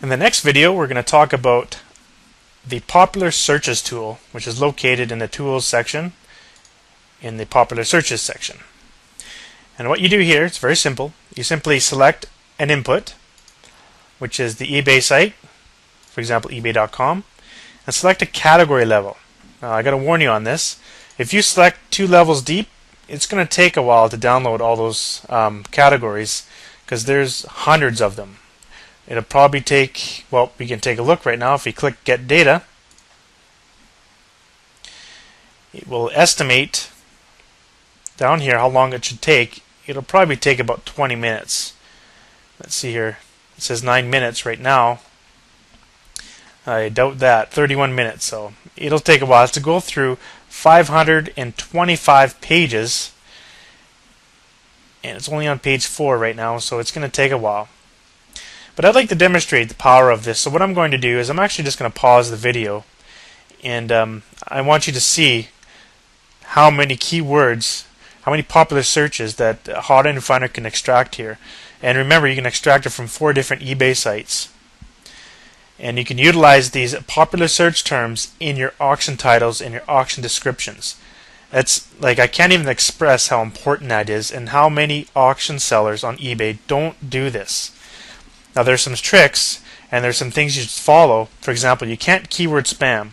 In the next video, we're going to talk about the Popular Searches tool, which is located in the Tools section in the Popular Searches section. And what you do here, it's very simple. You simply select an input, which is the eBay site, for example ebay.com, and select a category level. Now, I got to warn you on this. If you select 2 levels deep, it's going to take a while to download all those categories because there's hundreds of them. It'll probably take, well, we can take a look right now. If we click Get Data, it will estimate down here how long it should take. It'll probably take about 20 minutes. Let's see here. It says 9 minutes right now. I doubt that. 31 minutes. So it'll take a while to go through 525 pages. And it's only on page 4 right now, so it's going to take a while. But I'd like to demonstrate the power of this. So what I'm going to do is I'm actually just going to pause the video, and I want you to see how many keywords, how many popular searches that Hot Item Finder can extract here. And remember, you can extract it from 4 different eBay sites. And you can utilize these popular search terms in your auction titles and your auction descriptions. That's like, I can't even express how important that is and how many auction sellers on eBay don't do this. Now there's some tricks and there's some things you should follow. For example, you can't keyword spam.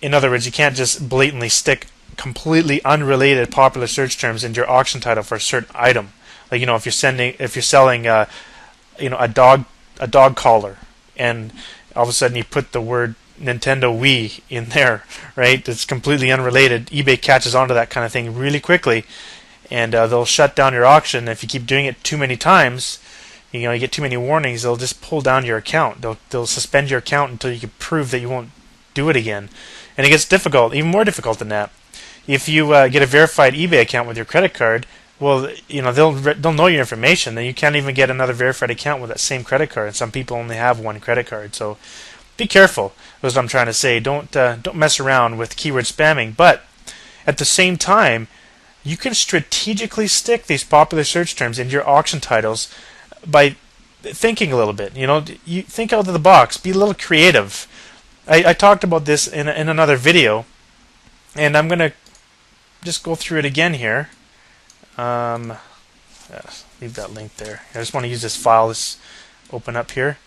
In other words, you can't just blatantly stick completely unrelated popular search terms into your auction title for a certain item. Like, you know, if you're selling you know, a dog collar, and all of a sudden you put the word Nintendo Wii in there, right? It's completely unrelated. eBay catches onto that kind of thing really quickly, and they'll shut down your auction. If you keep doing it too many times, you know, you get too many warnings, they'll just pull down your account. They'll suspend your account until you can prove that you won't do it again. And it gets difficult, even more difficult than that. If you get a verified eBay account with your credit card, well, you know, they'll know your information, and you can't even get another verified account with that same credit card. And some people only have one credit card, so be careful. That's what I'm trying to say. Don't mess around with keyword spamming. But at the same time, you can strategically stick these popular search terms into your auction titles by thinking a little bit. You know, you think out of the box, be a little creative. I talked about this in another video, and I'm gonna just go through it again here. Leave that link there. I just want to use this file. Let's open up here.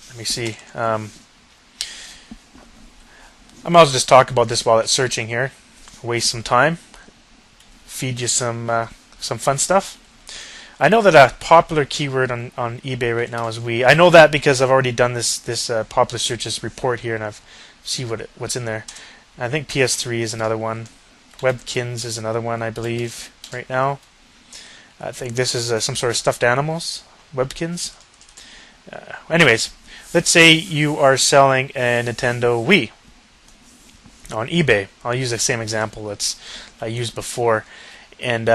Let me see. I might as well just talk about this while it's searching here. Waste some time. Feed you some fun stuff. I know that a popular keyword on eBay right now is Wii. I know that because I've already done this popular searches report here, and I've see what's in there. I think PS3 is another one. Webkins is another one, I believe, right now. I think this is some sort of stuffed animals. Webkins. Anyways, let's say you are selling a Nintendo Wii on eBay. I'll use the same example that I used before, and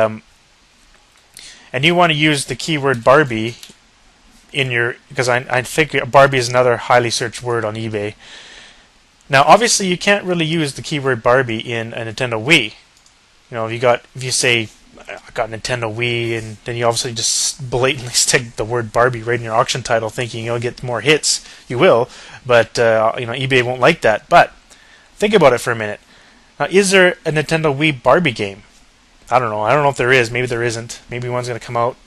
you want to use the keyword Barbie in your, because I think Barbie is another highly searched word on eBay. Now, obviously, you can't really use the keyword Barbie in a Nintendo Wii. You know, if you say I got Nintendo Wii, and then you obviously just blatantly stick the word Barbie right in your auction title, thinking you'll get more hits. You will, but you know, eBay won't like that. But think about it for a minute. Now, is there a Nintendo Wii Barbie game? I don't know. I don't know if there is. Maybe there isn't. Maybe one's going to come out.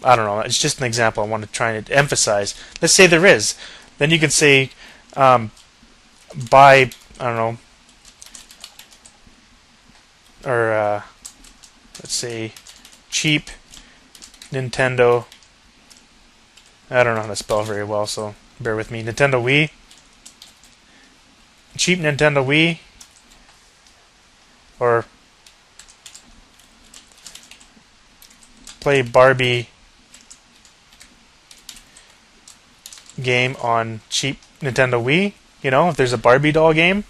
I don't know. It's just an example I want to try and emphasize. Let's say there is. Then you can say buy, I don't know, or let's say cheap Nintendo. I don't know how to spell very well, so bear with me. Nintendo Wii. Cheap Nintendo Wii. Or play Barbie game on cheap Nintendo Wii. You know, if there's a Barbie doll game.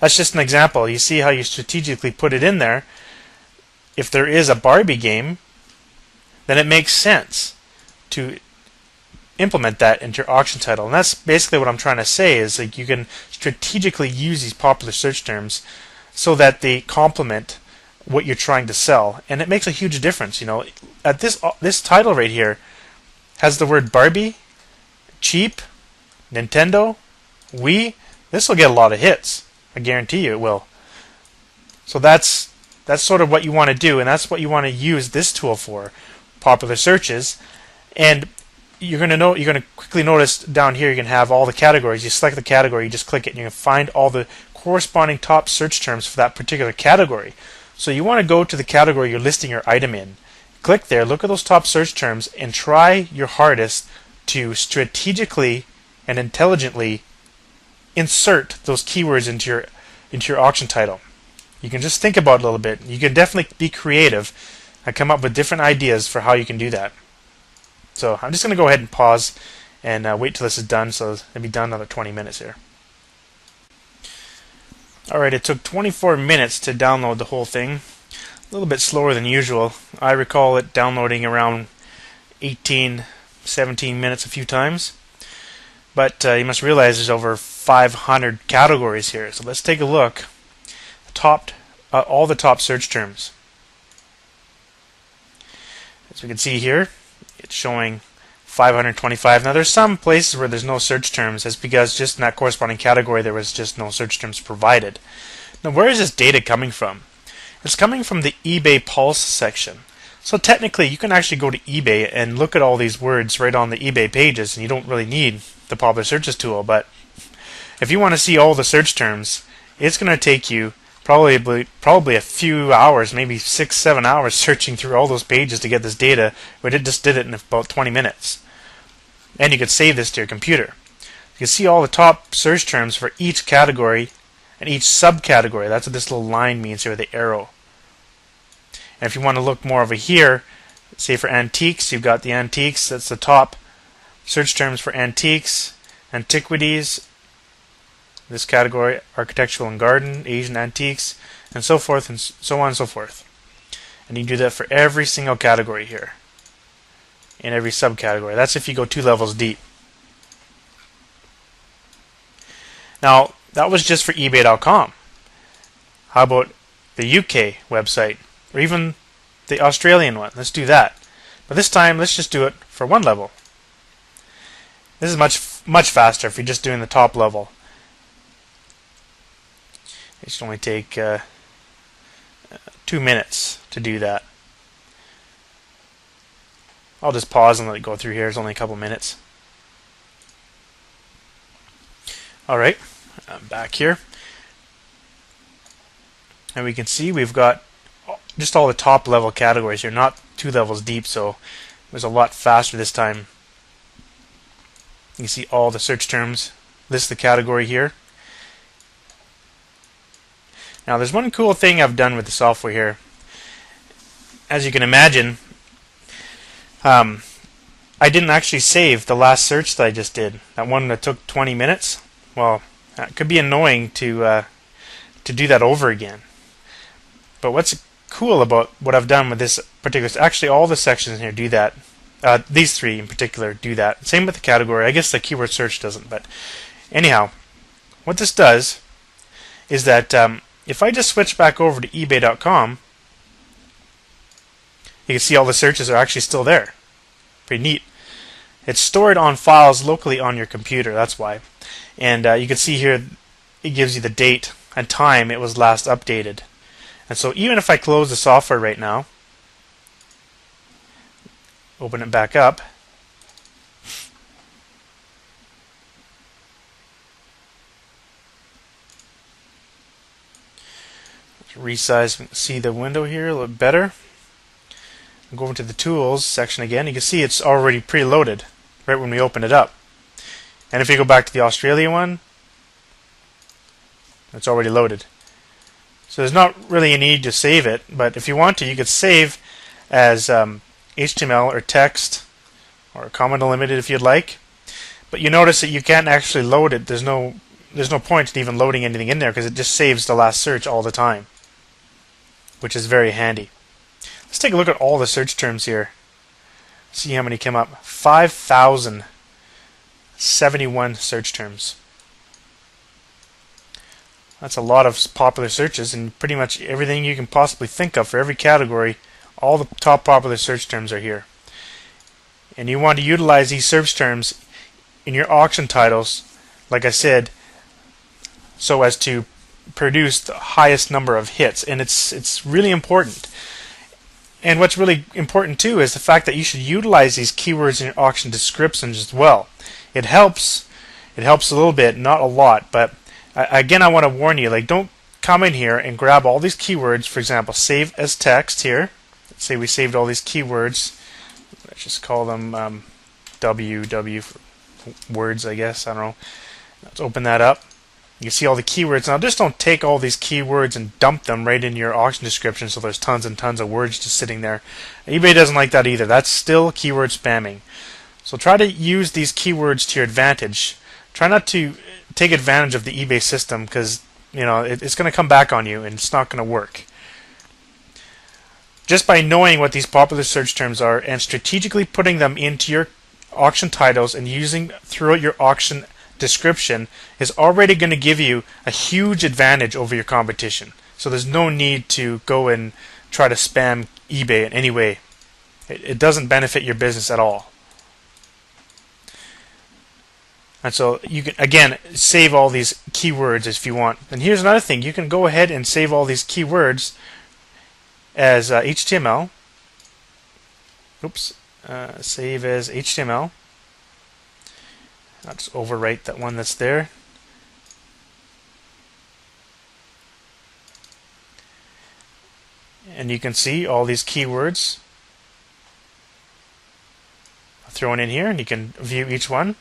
That's just an example. You see how you strategically put it in there. If there is a Barbie game, then it makes sense to implement that into your auction title. And that's basically what I'm trying to say, is like you can strategically use these popular search terms so that they complement what you're trying to sell, and it makes a huge difference. You know, at this title right here, has the word Barbie, cheap, Nintendo, Wii, this will get a lot of hits. I guarantee you it will. So that's sort of what you want to do, and that's what you want to use this tool for, popular searches. And you're going to quickly notice down here you can have all the categories. You select the category, you just click it, and you can find all the corresponding top search terms for that particular category. So you want to go to the category you're listing your item in. Click there, look at those top search terms, and try your hardest to strategically and intelligently insert those keywords into your auction title. You can just think about it a little bit. You can definitely be creative and come up with different ideas for how you can do that. So I'm just going to go ahead and pause and wait till this is done. So it'll be done another 20 minutes here. Alright, it took 24 minutes to download the whole thing. A little bit slower than usual. I recall it downloading around 18, 17 minutes a few times. But you must realize there's over 500 categories here. So let's take a look. All the top search terms. As we can see here, it's showing 525. Now there's some places where there's no search terms. That's because just in that corresponding category there was just no search terms provided. Now where is this data coming from? It's coming from the eBay Pulse section. So technically you can actually go to eBay and look at all these words right on the eBay pages, and you don't really need the popular searches tool. But if you want to see all the search terms, it's going to take you probably a few hours, maybe 6-7 hours searching through all those pages to get this data, but it just did it in about 20 minutes. And you could save this to your computer. You can see all the top search terms for each category and each subcategory. That's what this little line means here with the arrow. And if you want to look more over here, say for antiques, you've got the antiques. That's the top search terms for antiques, antiquities, this category, architectural and garden, Asian antiques, and so forth, and so on and so forth. And you can do that for every single category here, in every subcategory. That's if you go 2 levels deep. Now, that was just for eBay.com. How about the UK website, or even the Australian one? Let's do that. But this time, let's just do it for 1 level. This is much faster if you're just doing the top level. It should only take 2 minutes to do that. I'll just pause and let it go through here. It's only a couple minutes. Alright, I'm back here. And we can see we've got just all the top level categories here, not 2 levels deep, so it was a lot faster this time. You can see all the search terms, list the category here. Now there's one cool thing I've done with the software here. As you can imagine, I didn't actually save the last search that I just did. That one that took 20 minutes. Well, it could be annoying to do that over again. But what's cool about what I've done with this particular, actually all the sections in here do that. These 3 in particular do that. Same with the category. I guess the keyword search doesn't. But anyhow, what this does is that if I just switch back over to eBay.com, you can see all the searches are actually still there. Pretty neat. It's stored on files locally on your computer, that's why. And you can see here it gives you the date and time it was last updated. And so even if I close the software right now, open it back up, resize, see the window here a little better. Go over to the tools section again. You can see it's already preloaded right when we open it up. And if you go back to the Australia one, it's already loaded. So there's not really a need to save it, but if you want to, you could save as HTML or text or comment unlimited if you'd like. But you notice that you can't actually load it. There's no point in even loading anything in there because it just saves the last search all the time, which is very handy. Let's take a look at all the search terms here. See how many came up. 5,071 search terms. That's a lot of popular searches, and pretty much everything you can possibly think of for every category. All the top popular search terms are here. and you want to utilize these search terms in your auction titles, like I said, so as to produce the highest number of hits. And it's really important. And what's really important too is the fact that you should utilize these keywords in your auction descriptions as well. It helps a little bit, not a lot, but again, I want to warn you, like, don't come in here and grab all these keywords. For example, save as text here. Let's say we saved all these keywords. Let's just call them W words, I guess. I don't know. Let's open that up. You see all the keywords. Now, just don't take all these keywords and dump them right into your auction description so there's tons and tons of words just sitting there. eBay doesn't like that either. That's still keyword spamming. So try to use these keywords to your advantage. Try not to take advantage of the eBay system, because it's going to come back on you and it's not going to work. Just by knowing what these popular search terms are and strategically putting them into your auction titles and using throughout your auction description is already going to give you a huge advantage over your competition. So there's no need to go and try to spam eBay in any way. It doesn't benefit your business at all. And so you can, again, save all these keywords if you want. And here's another thing. You can go ahead and save all these keywords as HTML. Oops. Save as HTML. I'll just overwrite that one that's there. And you can see all these keywords thrown in here, and you can view each one.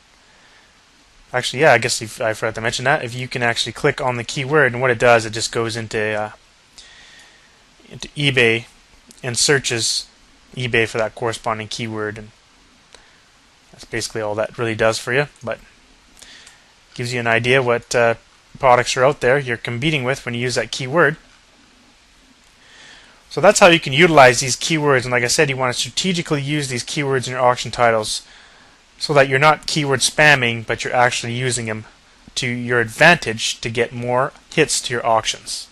Actually, yeah, I guess I forgot to mention that. If you can actually click on the keyword, and what it does, it just goes into eBay and searches eBay for that corresponding keyword, and that's basically all that really does for you. But gives you an idea what products are out there you're competing with when you use that keyword. So that's how you can utilize these keywords. And like I said, you want to strategically use these keywords in your auction titles so that you're not keyword spamming, but you're actually using them to your advantage to get more hits to your auctions.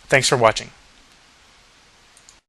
Thanks for watching.